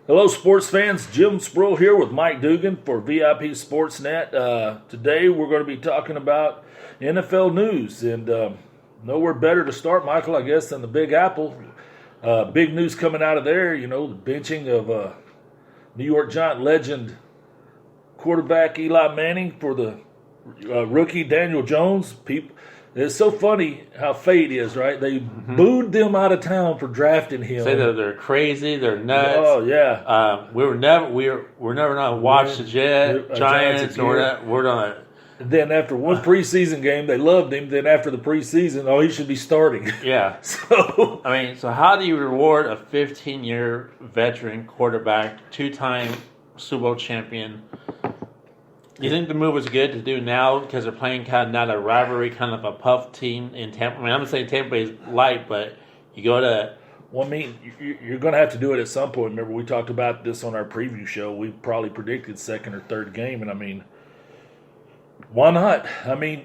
Hello, sports fans. Jim Sproul here with Mike Dugan for VIP Sportsnet. Today we're going to be talking about NFL news, and nowhere better to start, Michael, I guess, than the Big Apple. Big news coming out of there, the benching of New York Giant legend quarterback Eli Manning for the rookie Daniel Jones. It's so funny how fate is, right? They booed them out of town for drafting him. Say that they're crazy, they're nuts. Oh yeah. We're never gonna watch the Giants. We're gonna. Then after one preseason game, they loved him. Then after the preseason, he should be starting. Yeah. So how do you reward a 15-year veteran quarterback, two-time Super Bowl champion? You think the move was good to do now because they're playing kind of not a rivalry, kind of a puff team in Tampa? I'm not saying Tampa is light, but you go to... Well, you're going to have to do it at some point. Remember, we talked about this on our preview show. We probably predicted second or third game, and why not?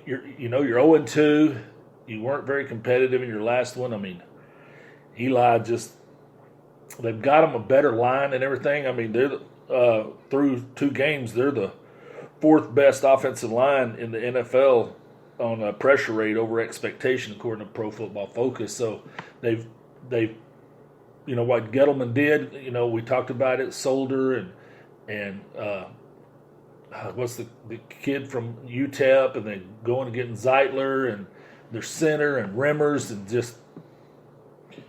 You're 0-2. You weren't very competitive in your last one. Eli they've got him a better line and everything. They're through two games, they're the fourth best offensive line in the NFL on a pressure rate over expectation, according to Pro Football Focus. So they've what Gettleman did. We talked about it. Solder and what's the kid from UTEP, and then going and getting Zeitler and their center and Remmers, and just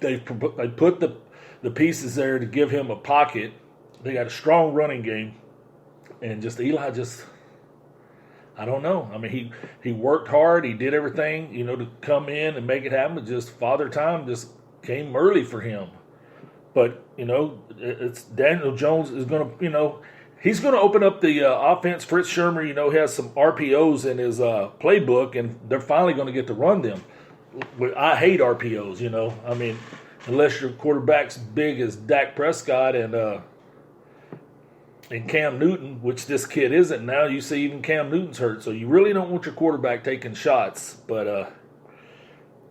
they put the pieces there to give him a pocket. They got a strong running game, and Eli I don't know. He worked hard. He did everything, to come in and make it happen. But just Father Time just came early for him. But, it's Daniel Jones is going to, he's going to open up the offense. Fritz Shermer, has some RPOs in his playbook, and they're finally going to get to run them. I hate RPOs, unless your quarterback's big as Dak Prescott and Cam Newton, which this kid isn't now. You see even Cam Newton's hurt, so you really don't want your quarterback taking shots. But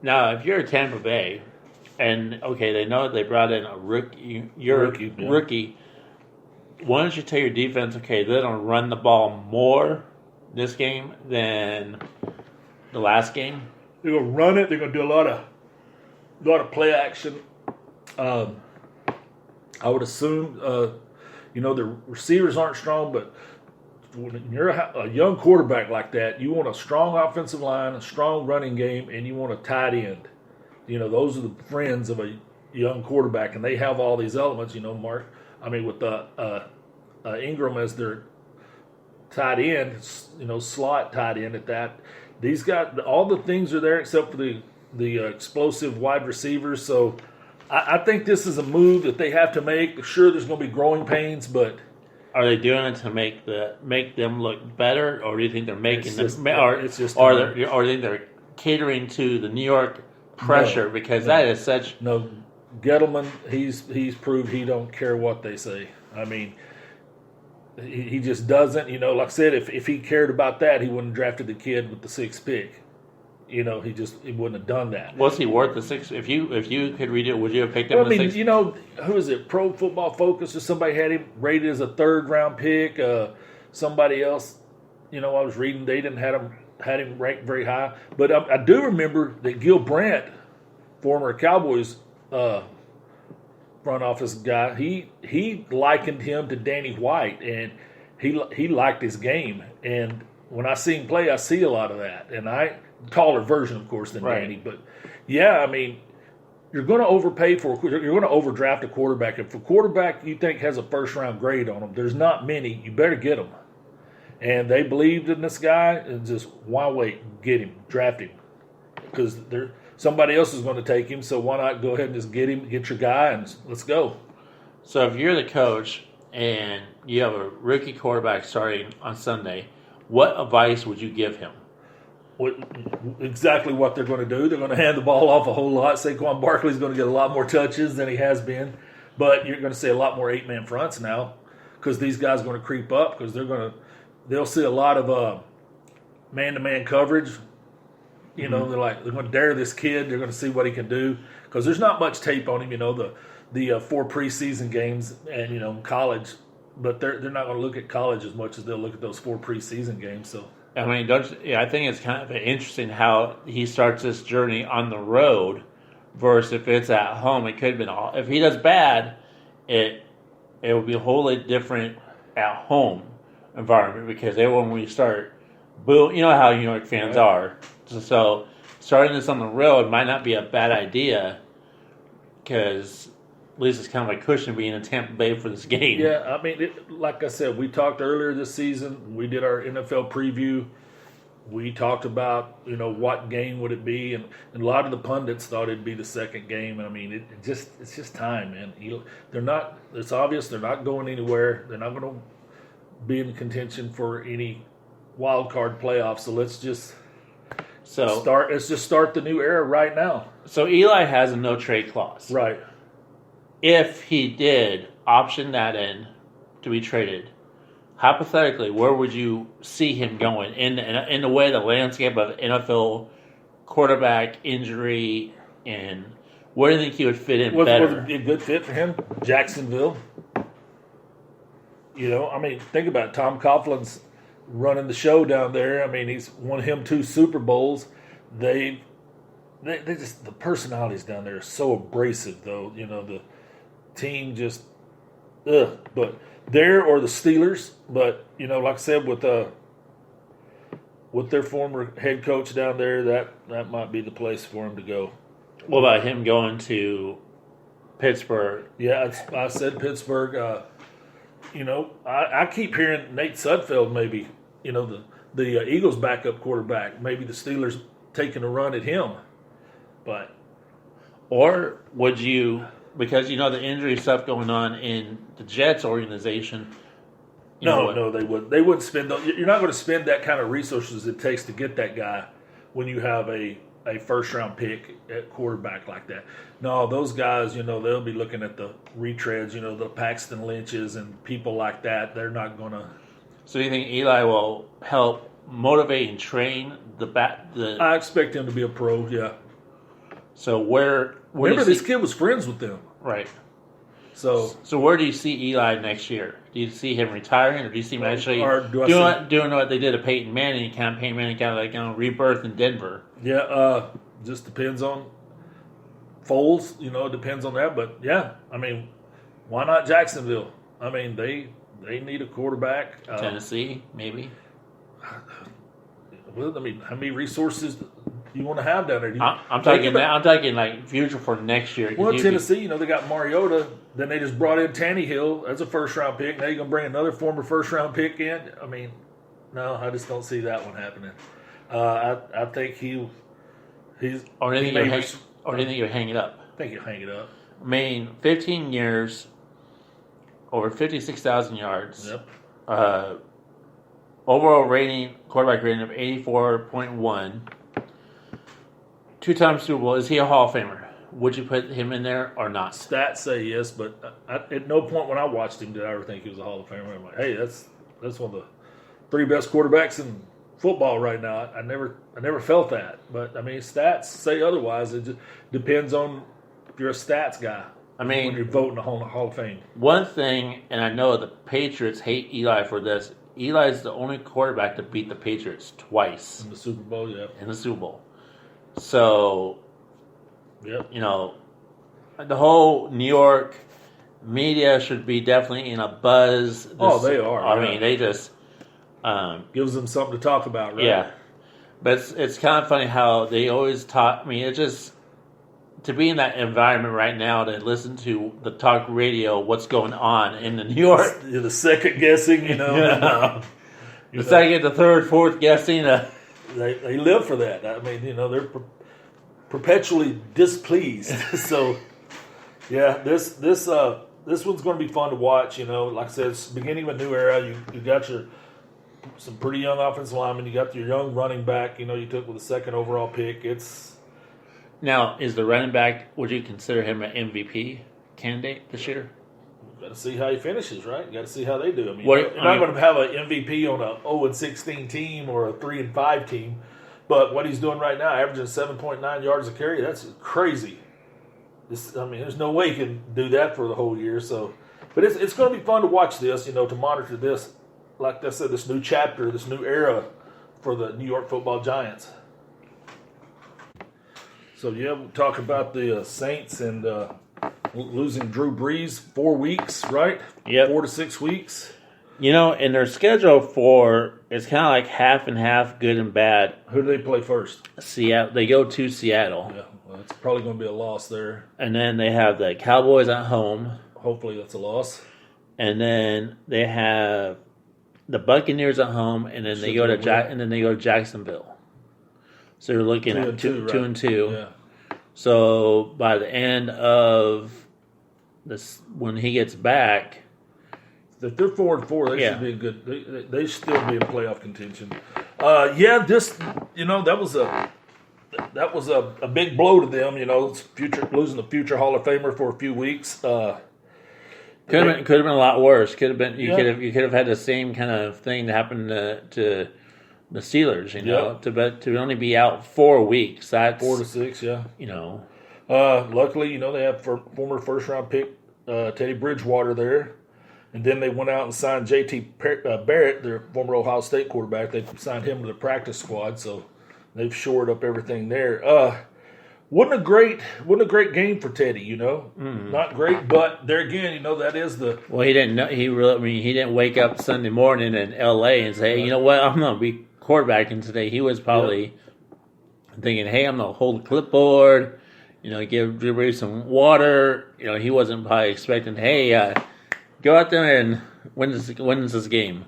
now, if you're Tampa Bay, and they know they brought in a rookie, rookie. Why don't you tell your defense, they're going to run the ball more this game than the last game? They're going to run it. They're going to do a lot of play action. I would assume. The receivers aren't strong, but when you're a young quarterback like that, you want a strong offensive line, a strong running game, and you want a tight end. Those are the friends of a young quarterback, and they have all these elements, Mark. With the Ingram as their tight end, slot tight end at that. These guys, all the things are there except for the explosive wide receivers, so I think this is a move that they have to make. Sure, there's going to be growing pains, but are they doing it to make them look better, or do you think they're making them? Or do you think they're catering to the New York pressure because that is such? No, Gettleman, he's proved he don't care what they say. He just doesn't. Like I said, if he cared about that, he wouldn't have drafted the kid with the 6th pick. He wouldn't have done that. Was he worth the 6? If you could read it, would you have picked him? The 6? Who is it? Pro Football Focus or somebody had him rated as a 3rd round pick. Somebody else, I was reading they didn't had him ranked very high. But I do remember that Gil Brandt, former Cowboys front office guy, he likened him to Danny White, and he liked his game. And when I see him play, I see a lot of that, and taller version, of course, than right. Danny. But, yeah, you're going to overpay you're going to overdraft a quarterback. If a quarterback you think has a first-round grade on him, there's not many. You better get him. And they believed in this guy, and just, why wait? Get him. Draft him. Because somebody else is going to take him, so why not go ahead and just get him, get your guy, and let's go. So if you're the coach and you have a rookie quarterback starting on Sunday, what advice would you give him? Exactly what they're going to do. They're going to hand the ball off a whole lot. Saquon Barkley's going to get a lot more touches than he has been, but you're going to see a lot more 8-man fronts now because these guys are going to creep up because they'll see a lot of man-to-man coverage. They're going to dare this kid. They're going to see what he can do because there's not much tape on him. the 4 preseason games and college, but they're not going to look at college as much as they'll look at those 4 preseason games. So I mean, I think it's kind of interesting how he starts this journey on the road versus if it's at home. It could have been if he does bad, it will be a wholly different at home environment because everyone when you start boo, you know how New York fans are. So starting this on the road might not be a bad idea because at least it's kind of like cushion being in Tampa Bay for this game. Yeah, I mean, like I said, we talked earlier this season. We did our NFL preview. We talked about what game would it be, and a lot of the pundits thought it'd be the second game. And I mean, it's just time, man. They're not. It's obvious they're not going anywhere. They're not going to be in contention for any wild card playoffs. So let's just start. Let's just start the new era right now. So Eli has a no trade clause, right? If he did option that in to be traded, hypothetically, where would you see him going in the way the landscape of NFL quarterback injury, and where do you think he would fit in better? Would it be a good fit for him? Jacksonville. I mean, think about it. Tom Coughlin's running the show down there. I mean, he's won him 2 Super Bowls. They just, the personalities down there are so abrasive, though. The team just, but there or the Steelers. But like I said, with their former head coach down there, that might be the place for him to go. What about him going to Pittsburgh? Yeah, I said Pittsburgh. I keep hearing Nate Sudfeld maybe. The Eagles' backup quarterback. Maybe the Steelers taking a run at him, but or would you? Because the injury stuff going on in the Jets organization. No, they wouldn't. They wouldn't spend. You're not going to spend that kind of resources it takes to get that guy when you have a first round pick at quarterback like that. No, those guys, they'll be looking at the retreads, the Paxton Lynches and people like that. They're not going to. So do you think Eli will help motivate and train I expect him to be a pro. Yeah. So remember, this kid was friends with them. Right. So where do you see Eli next year? Do you see him retiring, or do you see him actually doing what they did to Peyton Manning? Peyton Manning kind of rebirth in Denver. Yeah, just depends on Foles. It depends on that. But yeah, I mean, why not Jacksonville? I mean, they need a quarterback. Tennessee, maybe. Well, I mean, how many resources do you want to have down there? I'm talking like future for next year. Well, Tennessee, they got Mariota. Then they just brought in Tannehill as a first-round pick. Now you're going to bring another former first-round pick in? I mean, no, I just don't see that one happening. I think he's. Or do you think you'll hang it up? I think he'll hang it up. I mean, 15 years, over 56,000 yards. Yep. Overall quarterback rating of 84.1. 2-time Super Bowl. Is he a Hall of Famer? Would you put him in there or not? Stats say yes, but at no point when I watched him did I ever think he was a Hall of Famer. I'm like, hey, that's one of the 3 best quarterbacks in football right now. I never felt that, but I mean, stats say otherwise. It just depends on if you're a stats guy. I mean, when you're voting the Hall of Fame. One thing, and I know the Patriots hate Eli for this. Eli is the only quarterback to beat the Patriots twice in the Super Bowl. Yeah, in the Super Bowl. So, yep. The whole New York media should be definitely in a buzz. They are. I mean, they just gives them something to talk about, right? Yeah, but it's kind of funny how they always talk. I mean, it just to be in that environment right now to listen to the talk radio, what's going on in the New York, the second guessing, the second, the third, fourth guessing. They live for that. I mean, they're perpetually displeased. So, yeah, this one's going to be fun to watch. Like I said, it's the beginning of a new era. You got some pretty young offensive linemen. You got your young running back. You took with the second overall pick. Now, is the running back? Would you consider him an MVP candidate this year? Got to see how he finishes, right? You got to see how they do. I mean, you're not going to have an MVP on a 0-16 team or a 3-5 team, but what he's doing right now, averaging 7.9 yards a carry, that's crazy. there's no way you can do that for the whole year. So, but it's going to be fun to watch this, to monitor this. Like I said, this new chapter, this new era for the New York Football Giants. So yeah, we'll talk about the Saints and losing Drew Brees 4 weeks, right? Yep. 4 to 6 weeks. In their schedule it's kind of like half and half, good and bad. Who do they play first? Seattle. They go to Seattle. Yeah, well, it's probably going to be a loss there. And then they have the Cowboys at home. Hopefully that's a loss. And then they have the Buccaneers at home, and then they go to Jacksonville. So you're looking at 2 and 2. Yeah. So by the end of this, when he gets back, if they're 4-4, they should be good. They still be in playoff contention. That was a big blow to them. Losing the future Hall of Famer for a few weeks. Could have been a lot worse. Could have been you could have had the same kind of thing that happened to the Steelers. To only be out 4 weeks. That's 4 to 6. Yeah. Luckily, they have former first round pick Teddy Bridgewater there, and then they went out and signed J.T. Barrett, their former Ohio State quarterback. They signed him to the practice squad, so they've shored up everything there. Wasn't a great game for Teddy, Mm-hmm. Not great, but there again, that is the. Well, he didn't know. He didn't wake up Sunday morning in L.A. and say, "Hey, you know what? I'm going to be quarterbacking today." He was probably thinking, "Hey, I'm going to hold the clipboard, give Drew Brees some water." He wasn't probably expecting, "Hey, go out there and win this game."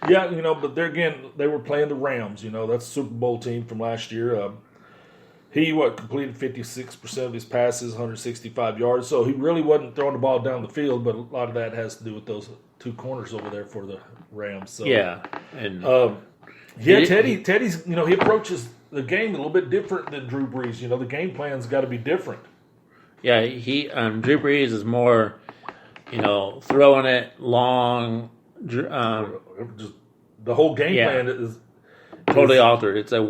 Yeah, but there again, they were playing the Rams. That's the Super Bowl team from last year. He completed 56% of his passes, 165 yards. So he really wasn't throwing the ball down the field, but a lot of that has to do with those 2 corners over there for the Rams. So Teddy's he approaches the game a little bit different than Drew Brees. The game plan's got to be different. Yeah, Drew Brees is more, throwing it long. Just the whole game plan is totally altered. It's a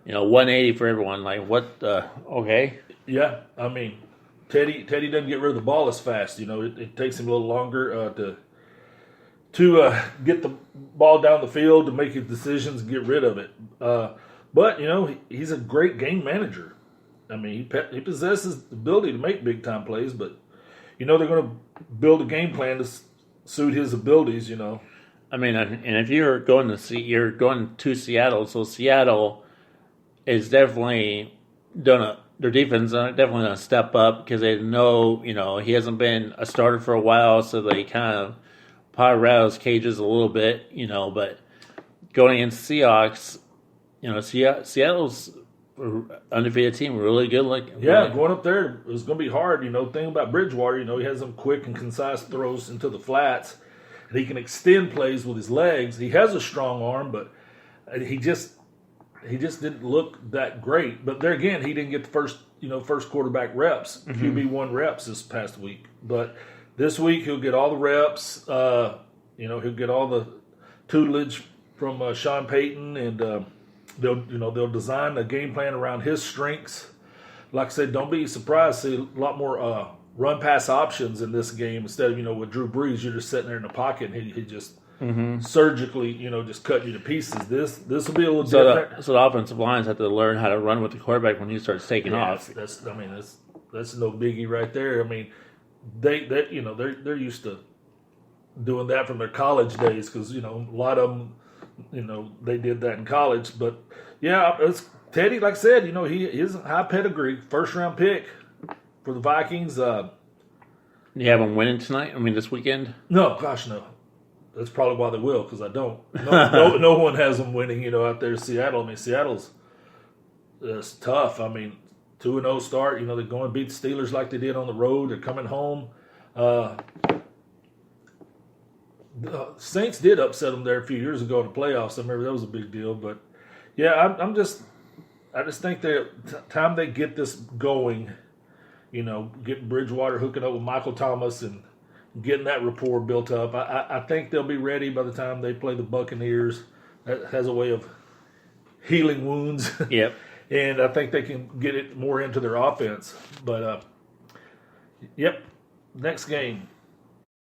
180 for everyone. Like, what the... Okay. Yeah, Teddy doesn't get rid of the ball as fast. It takes him a little longer to get the ball down the field, to make his decisions, and get rid of it. But, he's a great game manager. He possesses the ability to make big-time plays, but, they're going to build a game plan to suit his abilities, And if you're going to Seattle, so Seattle is definitely their defense is definitely going to step up because they know, he hasn't been a starter for a while, so they kind of probably rattle his cages a little bit, but going against Seahawks, Seattle's undefeated team, really good. Going up there is going to be hard. Thing about Bridgewater, he has some quick and concise throws into the flats, and he can extend plays with his legs. He has a strong arm, but he just didn't look that great. But there again, he didn't get the first quarterback reps, QB1 reps this past week. But this week he'll get all the reps. He'll get all the tutelage from Sean Payton, and they'll design a game plan around his strengths. Like I said, don't be surprised to see a lot more run pass options in this game instead of with Drew Brees, you're just sitting there in the pocket and he just surgically just cutting you to pieces. This will be a little different. So the offensive lines have to learn how to run with the quarterback when he starts taking off. That's no biggie right there. They're used to doing that from their college days because a lot of them they did that in college. But it's Teddy. Like I said, he is high pedigree, first round pick for the Vikings. You have them winning tonight? This weekend? No, gosh, no. That's probably why they will, because I don't. No one has them winning, out there in Seattle. Seattle's it's tough. 2-0 start. They're going to beat the Steelers like they did on the road. They're coming home. The Saints did upset them there a few years ago in the playoffs. I remember that was a big deal. But, I just think that time they get this going, getting Bridgewater hooking up with Michael Thomas and getting that rapport built up, I think they'll be ready by the time they play the Buccaneers. That has a way of healing wounds. Yep. and I think they can get it more into their offense. But yep, next game.